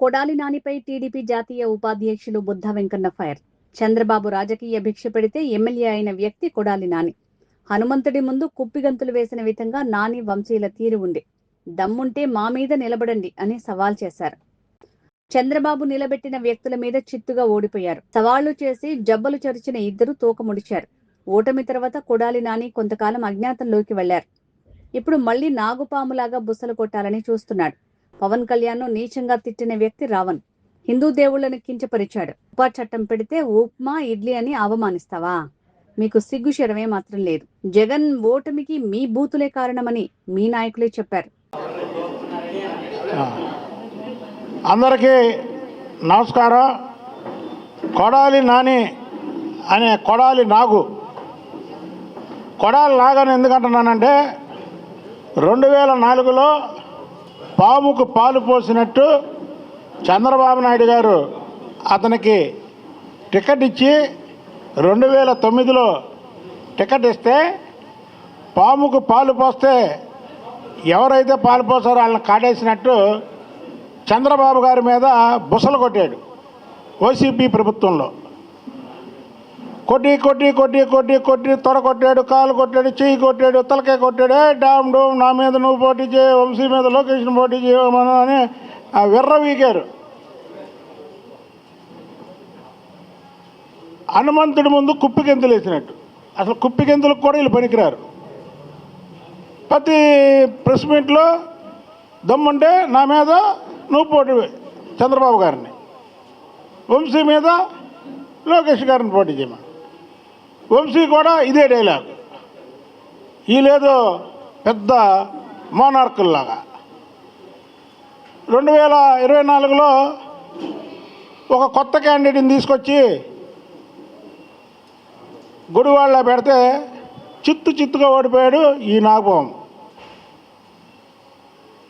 Kodali నానిపై TDP జాతీయ ఉపాధ్యక్షులు Buddha Venkanna fire. Chandrababu రాజకీయ భిక్ష పెడితే ఎమ్మెల్యే అయిన వ్యక్తి కొడాలి నాని. హనుమంతుడి ముందు కుప్పిగంతులు వేసిన విధంగా నాని వంశీల తీరు ఉంది. దమ్ముంటే మా మీద నిలబడండి అని సవాల్ చేశారు. చంద్రబాబు నిలబెట్టిన వ్యక్తుల మీద చిత్తుగా ఓడిపోయారు. సవాళ్లు చేసి జబ్బలు చరిచిన ఇద్దరు తోకముడిచారు. ఓటమి తర్వాత కొడాలి నాని కొంతకాలం అజ్ఞాతంలోకి వెళ్లారు. ఇప్పుడు మళ్లీ నాగుపాములాగా బుసలు కొట్టాలని చూస్తున్నాడు. పవన్ కళ్యాణ్ ను నీచంగా తిట్టిన వ్యక్తి రావణ్. హిందూ దేవుళ్లను కించపరిచాడు. ఉపా చట్టం పెడితే ఉప్మా ఇడ్లీ అని అవమానిస్తావా? మీకు సిగ్గు శరమే మాత్రం లేదు. జగన్ ఓటమికి మీ బూతులే కారణమని మీ నాయకులే చెప్పారు. అందరికీ నమస్కారం. కొడాలి నాని అనే కొడాలి నాగు, కొడాలి నాగని ఎందుకంటున్నానంటే 2004లో పాముకు పాలు పోసినట్టు చంద్రబాబు నాయుడు గారు అతనికి టికెట్ ఇచ్చి 2009లో టికెట్ ఇస్తే పాముకు పాలు పోస్తే ఎవరైతే పాలు పోసారో వాళ్ళని కాటేసినట్టు చంద్రబాబు గారి మీద బుసలు కొట్టాడు. వైసీపీ ప్రభుత్వంలో కొట్టి కొట్టి కొట్టి కొట్టి కొట్టి తొడ కొట్టాడు, కాలు కొట్టాడు, చెయ్యి కొట్టాడు, తలకాయ కొట్టాడు. డామ్ డోమ్ నా మీద నువ్వు పోటీ చేయ, వంశీ మీద లొకేషన్ పోటీ చేయమని అని ఆ విర్ర వీకారు. హనుమంతుడి ముందు కుప్పిగెంతులు వేసినట్టు. అసలు కుప్పిగెంతులకు కూడా వీళ్ళు పనికిరారు. ప్రతి ప్రెస్ మీట్లో దమ్ముంటే నా మీద నువ్వు పోటీ, చంద్రబాబు గారిని, వంశీ మీద లోకేష్ గారిని పోటీ చేయమని. వంశీ కూడా ఇదే డైలాగ్. వీళ్ళేదో పెద్ద మోనార్కుల్లాగా. 2024లో ఒక కొత్త క్యాండిడేట్ని తీసుకొచ్చి గుడివాళ్ళ పెడితే చిత్తుగా ఓడిపోయాడు ఈ నాగబాబు.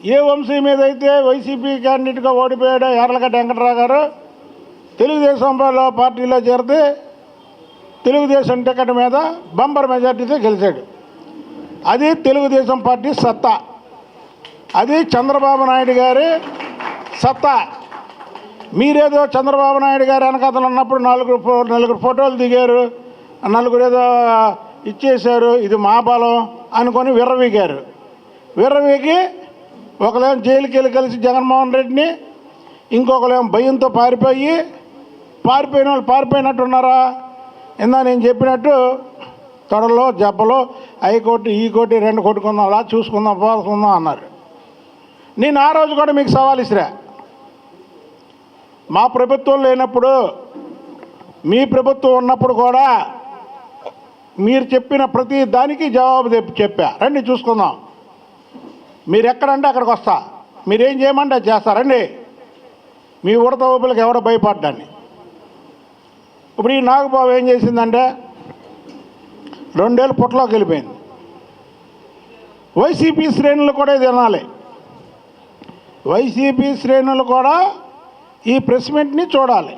ఏ వంశీ మీద అయితే వైసీపీ క్యాండిడేట్గా ఓడిపోయాడు యార్లగడ్డ వెంకటరావు గారు, తెలుగుదేశం పార్టీలో చేరితే తెలుగుదేశం టికెట్ మీద బంపర్ మెజార్టీతో గెలిచాడు. అది తెలుగుదేశం పార్టీ సత్తా, అది చంద్రబాబు నాయుడు గారి సత్తా. మీరేదో చంద్రబాబు నాయుడు గారి వెనకాతలు ఉన్నప్పుడు నలుగురు ఫోటోలు దిగారు, నలుగురు ఏదో ఇచ్చేశారు, ఇది మా బలం అనుకొని విర్రవీగారు. విర్రవీగి ఒకలేం జైలుకి వెళ్ళి కలిసి జగన్మోహన్ రెడ్డిని, ఇంకొకలేం భయంతో పారిపోయిన వాళ్ళు పారిపోయినట్టున్నారా? ఇందా నేను చెప్పినట్టు తొడలో జబ్బలో హైకోర్టు ఈ కోటి 2 కొట్టుకుందాం, అలా చూసుకుందాం, పోసుకుందాం అన్నారు. నేను ఆ రోజు కూడా మీకు సవాల్ ఇసిరా. మా ప్రభుత్వం లేనప్పుడు, మీ ప్రభుత్వం ఉన్నప్పుడు కూడా మీరు చెప్పిన ప్రతి దానికి జవాబు చెప్పా. రండి చూసుకుందాం, మీరు ఎక్కడంటే అక్కడికి వస్తా, మీరేం చేయమంటే అది చేస్తారండి. మీ ఉడత ఊపులకు ఎవడో భయపడ్డాన్ని. ఇప్పుడు ఈ నాగబాబు ఏం చేసిందంటే 2 ఏళ్ళు పుట్టలోకి వెళ్ళిపోయింది. వైసీపీ శ్రేణులు కూడా ఇది వినాలి. వైసీపీ శ్రేణులు కూడా ఈ ప్రెస్ మీట్ని చూడాలి.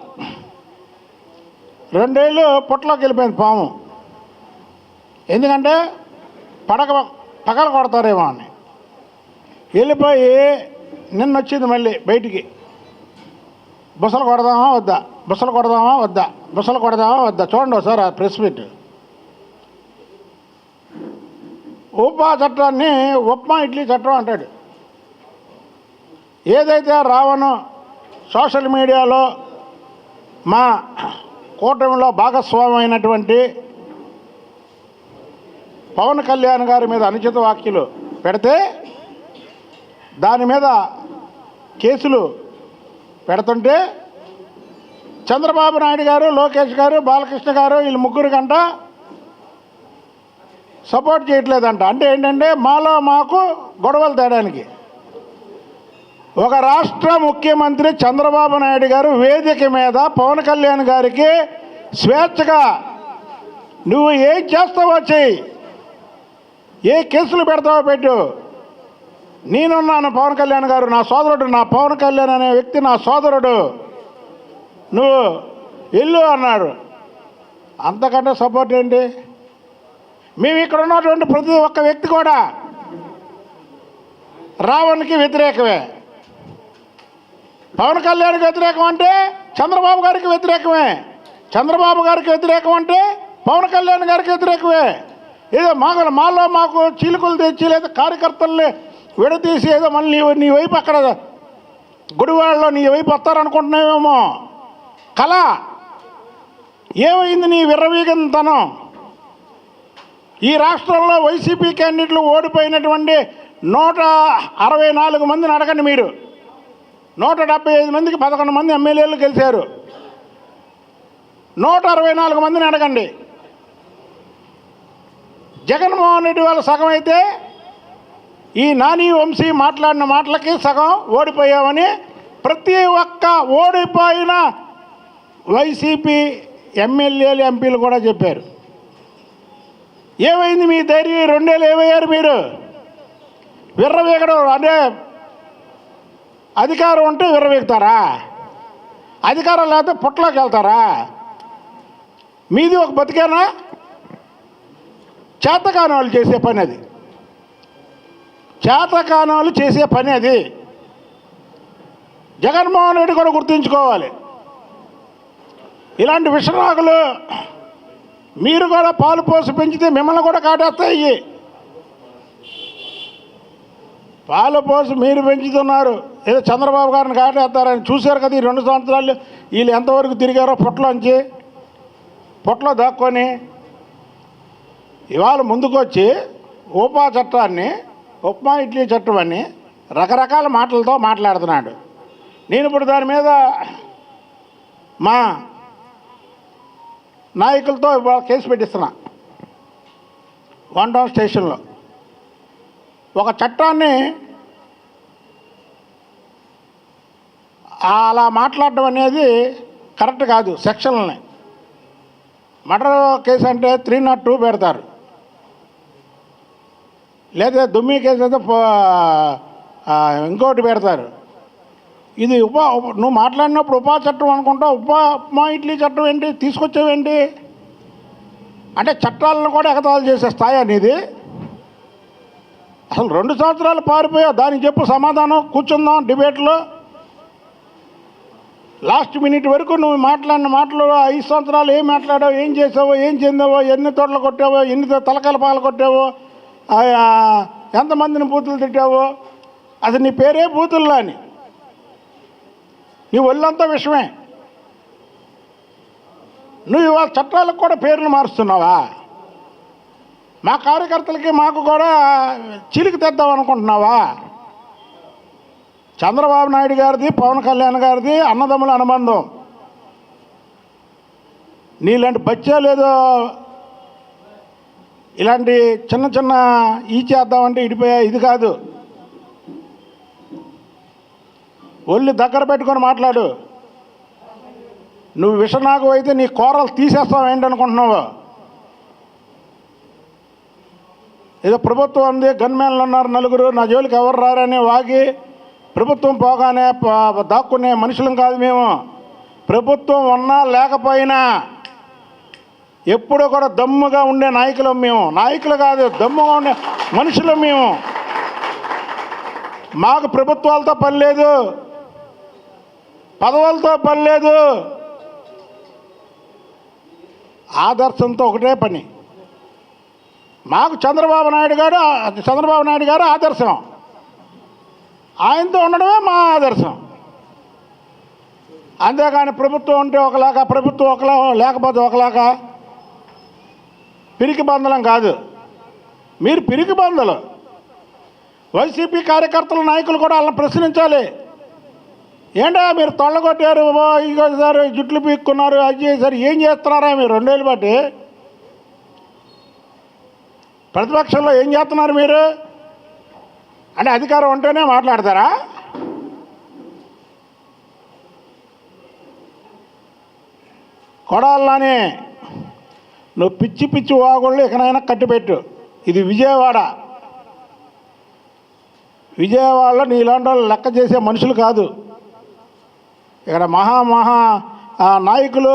2 ఏళ్ళు పుట్టలోకి వెళ్ళిపోయింది పాము. ఎందుకంటే పగల కొడతారేమో అని వెళ్ళిపోయి నిన్నొచ్చింది మళ్ళీ బయటికి. బుసలు కొడదామా వద్దా, బుసలు కొడదామా వద్దా, బుసలు కొడదామా వద్దా. చూడండి ఒకసారి ఆ ప్రెస్ మీట్. ఉపా చట్టాన్ని ఉప్మా ఇడ్లీ చట్టం అంటాడు. ఏదైతే రావణ్ సోషల్ మీడియాలో మా కూటమిలో భాగస్వామి అయినటువంటి పవన్ కళ్యాణ్ గారి మీద అనుచిత వ్యాఖ్యలు పెడితే దాని మీద కేసులు పెడుతుంటే చంద్రబాబు నాయుడు గారు, లోకేష్ గారు, బాలకృష్ణ గారు వీళ్ళు ముగ్గురు గంట సపోర్ట్ చేయట్లేదంట. అంటే ఏంటంటే మాలో మాకు గొడవలు తేడానికి. ఒక రాష్ట్ర ముఖ్యమంత్రి చంద్రబాబు నాయుడు గారు వేదిక మీద పవన్ కళ్యాణ్ గారికి స్వేచ్ఛగా నువ్వు ఏం చేస్తావో చెయ్యి, ఏ కేసులు పెడతావో పెట్టు, నేనున్నాను, పవన్ కళ్యాణ్ గారు నా సోదరుడు, నా పవన్ కళ్యాణ్ అనే వ్యక్తి నా సోదరుడు, నువ్వు ఇల్లు అన్నాడు. అంతకంటే సపోర్ట్ ఏంటి? మేము ఇక్కడ ఉన్నటువంటి ప్రతి ఒక్క వ్యక్తి కూడా రావణ్కి వ్యతిరేకమే. పవన్ కళ్యాణ్కి వ్యతిరేకం అంటే చంద్రబాబు గారికి వ్యతిరేకమే, చంద్రబాబు గారికి వ్యతిరేకం అంటే పవన్ కళ్యాణ్ గారికి వ్యతిరేకమే. ఏదో మాలో మాకు చీలికలు తెచ్చి లేదా కార్యకర్తల్ని విడతీసి ఏదో మళ్ళీ నీ వైపు అక్కడ గుడివాడలో నీ వైపు వస్తారనుకుంటున్నావేమో. కళ ఏమైంది నీ విర్రవీగంతనం? ఈ రాష్ట్రంలో వైసీపీ క్యాండిడేట్లు ఓడిపోయినటువంటి 164 మందిని అడగండి మీరు. 175 మందికి 11 మంది ఎమ్మెల్యేలు గెలిచారు. 164 మందిని అడగండి. జగన్మోహన్ రెడ్డి వాళ్ళ సగం అయితే ఈ నాని వంశీ మాట్లాడిన మాటలకి సగం ఓడిపోయామని ప్రతి ఒక్క ఓడిపోయిన వైసీపీ ఎమ్మెల్యేలు ఎంపీలు కూడా చెప్పారు. ఏమైంది మీ ధైర్యం? 2 ఏళ్ళు ఏమయ్యారు మీరు? విర్రవీగడం అంటే అధికారం ఉంటే విర్రవీగుతారా? అధికారం లేకపోతే పుట్టలోకి వెళ్తారా? మీది ఒక బతికేనా? చేతకాని వాళ్ళు చేసే పని అది, చేతకాని వాళ్ళు చేసే పని అది. జగన్మోహన్ రెడ్డి కూడా గుర్తుంచుకోవాలి. ఇలాంటి విషనాగులు మీరు కూడా పాలు పోసి పెంచితే మిమ్మల్ని కూడా కాటేస్తాయి. పాలు పోసి మీరు పెంచుతున్నారు, ఏదో చంద్రబాబు గారిని కాటేస్తారని చూశారు కదా. ఈ 2 సంవత్సరాలు వీళ్ళు ఎంతవరకు తిరిగారో పొట్టలోంచి, పొట్టలో దాక్కొని. ఇవాళ ముందుకొచ్చి ఉపా చట్టాన్ని, ఉప్మా ఇడ్లీ చట్టం అని రకరకాల మాటలతో మాట్లాడుతున్నాడు. నేను ఇప్పుడు దాని మీద మా నాయకులతో ఇవాళ కేసు పెట్టిస్తున్నా. 1 టౌన్ స్టేషన్లో ఒక చట్టాన్ని అలా మాట్లాడడం అనేది కరెక్ట్ కాదు. సెక్షన్లని మర్డర్ కేసు అంటే 302 పెడతారు, లేదా దుమ్మి కేసు అయితే ఇంకోటి పెడతారు. ఇది నువ్వు మాట్లాడినప్పుడు ఉపా చట్టం అనుకుంటా, ఉప్మా ఇడ్లీ చట్టం ఏంటి తీసుకొచ్చావేంటి? అంటే చట్టాలను కూడా ఎగతాళి చేసే స్థాయి అనేది. అసలు 2 సంవత్సరాలు పారిపోయా, దానికి చెప్పు సమాధానం. కూర్చుందాం డిబేట్లో. లాస్ట్ మినిట్ వరకు నువ్వు మాట్లాడిన మాటలు 5 సంవత్సరాలు ఏం మాట్లాడావు, ఏం చేసావో, ఏం చెందావో, ఎన్ని తోటలు కొట్టావో, ఎన్ని తలకాయల పాలు కొట్టావో, ఎంతమందిని బూతులు తిట్టావో, అసలు నీ పేరే బూతుల్లో అని. నీ ఒళ్ళంతా విషమే. నువ్వు ఇవాళ చట్టాలకు కూడా పేర్లు మారుస్తున్నావా? మా కార్యకర్తలకి మాకు కూడా చిలికి తెద్దాం అనుకుంటున్నావా? చంద్రబాబు నాయుడు గారిది, పవన్ కళ్యాణ్ గారిది అన్నదమ్ముల అనుబంధం. నీలాంటి బచ్చాలు ఏదో ఇలాంటి చిన్న చిన్న ఈ చేద్దామంటే ఇడిపోయా, ఇది కాదు. ఒళ్ళు దగ్గర పెట్టుకొని మాట్లాడు. నువ్వు విషనాగు అయితే నీ కూరలు తీసేస్తావు ఏంటనుకుంటున్నావు? ఏదో ప్రభుత్వం ఉంది, గన్మెన్లు ఉన్నారు 4, నా జోలికి ఎవరు రారని వాగి ప్రభుత్వం పోగానే దాక్కునే మనుషులం కాదు మేము. ప్రభుత్వం ఉన్నా లేకపోయినా ఎప్పుడూ కూడా దమ్ముగా ఉండే నాయకులం మేము. నాయకులు కాదు, దమ్ముగా ఉండే మనుషులం మేము. మాకు ప్రభుత్వాలతో పని లేదు, పదవులతో పని లేదు. ఆదర్శంతో ఒకటే పని. మాకు చంద్రబాబు నాయుడు గారు ఆదర్శం. ఆయనతో ఉండడమే మా ఆదర్శం. అంతేగాని ప్రభుత్వం ఉంటే ఒకలాగా, ప్రభుత్వం ఒకలా లేకపోతే ఒకలాగా పిరికి బంధలం కాదు. మీరు పిరికి బంధలు. వైసీపీ కార్యకర్తల నాయకులు కూడా వాళ్ళని ప్రశ్నించాలి. ఏంటా మీరు తొళ్ళగొట్టారు, ఇంకోసారి జుట్లు పీక్కున్నారు, అది చేశారు, ఏం చేస్తున్నారా మీరు 2 ఏళ్ళు బట్టి? ప్రతిపక్షంలో ఏం చేస్తున్నారు మీరు? అంటే అధికారం ఉంటేనే మాట్లాడతారా? కొడాలని నువ్వు పిచ్చి పిచ్చి వాగుళ్ళు ఎక్కడైనా కట్టిపెట్టు. ఇది విజయవాడలో నీలాంటి వాళ్ళు లెక్క చేసే మనుషులు కాదు. ఇక్కడ మహా నాయకులు,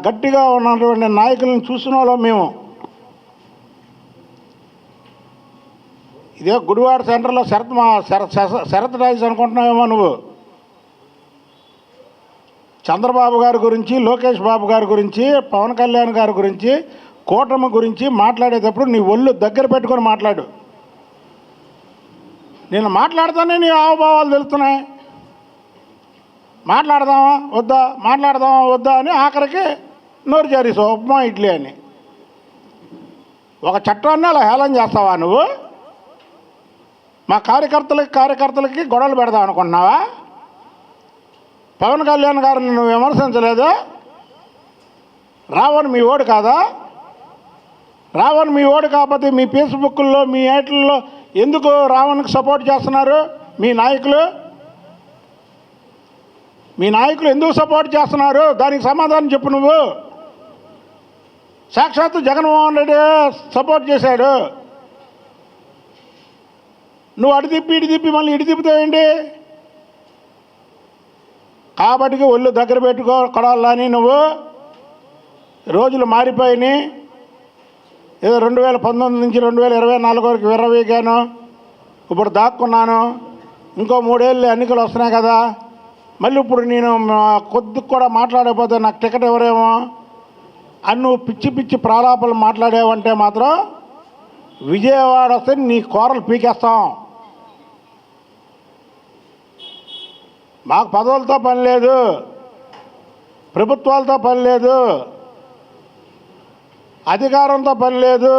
గట్టిగా ఉన్నటువంటి నాయకులను చూసిన వాళ్ళం మేము. ఇదే గుడివాడ సెంటర్లో శరత్ రైస్ అనుకుంటున్నావేమో నువ్వు. చంద్రబాబు గారి గురించి, లోకేష్ బాబు గారి గురించి, పవన్ కళ్యాణ్ గారి గురించి, కూటమి గురించి మాట్లాడేటప్పుడు నీ ఒళ్ళు దగ్గర పెట్టుకొని మాట్లాడు. నేను మాట్లాడుతానే నీ హావభావాలు తెలుస్తున్నాయి. మాట్లాడదామా వద్దా అని ఆఖరికి నోరు జారీసావు ఉప్మా ఇడ్లీ అని. ఒక చట్టాన్ని అలా హేళన చేస్తావా నువ్వు? మా కార్యకర్తలకి గొడవలు పెడదాం అనుకుంటున్నావా? పవన్ కళ్యాణ్ గారిని నువ్వు విమర్శించలేదు. రావణ్ మీ ఓడు కాదా? రావణ్ మీ ఓడు కాకపోతే మీ ఫేస్బుక్లో, మీ ఏట్లలో ఎందుకు రావణ్కి సపోర్ట్ చేస్తున్నారు? మీ నాయకులు ఎందుకు సపోర్ట్ చేస్తున్నారు? దానికి సమాధానం చెప్పు నువ్వు. సాక్షాత్తు జగన్మోహన్ రెడ్డి సపోర్ట్ చేశాడు. నువ్వు అటు తిప్పి మళ్ళీ ఇటు తిప్పుతావేంటి? కాబట్టి ఒళ్ళు దగ్గర పెట్టుకో కొడాలని. నువ్వు రోజులు మారిపోయినాయి. ఏదో 2019 నుంచి 2024 వరకు విర్రవీగాను, ఇప్పుడు దాక్కున్నాను, ఇంకో 3 ఏళ్ళు ఎన్నికలు వస్తున్నాయి కదా, మళ్ళీ ఇప్పుడు నేను కొద్దిగా కూడా మాట్లాడకపోతే నాకు టికెట్ ఎవరేమో అని నువ్వు పిచ్చి ప్రాలాపాలు మాట్లాడేవంటే మాత్రం విజయవాడ వస్తే నీ కూరలు పీకేస్తాం. మాకు పదవులతో పని లేదు, ప్రభుత్వాలతో పని లేదు, అధికారంతో పని లేదు.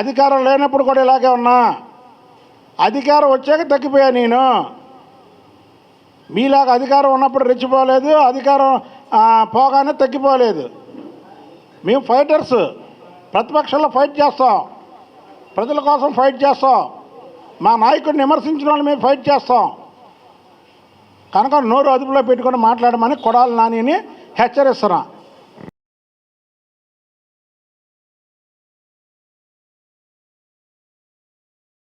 అధికారం లేనప్పుడు కూడా ఇలాగే ఉన్నా. అధికారం వచ్చాక తగ్గిపోయా నేను. మీలాగా అధికారం ఉన్నప్పుడు రెచ్చిపోలేదు, అధికారం పోగానే తగ్గిపోలేదు. మేము ఫైటర్స్, ప్రతిపక్షంలో ఫైట్ చేస్తాం, ప్రజల కోసం ఫైట్ చేస్తాం, మా నాయకుడిని విమర్శించిన వాళ్ళు మేము ఫైట్ చేస్తాం. కనుక నోరు అదుపులో పెట్టుకొని మాట్లాడమని కొడాలి నానిని హెచ్చరిస్తున్నా.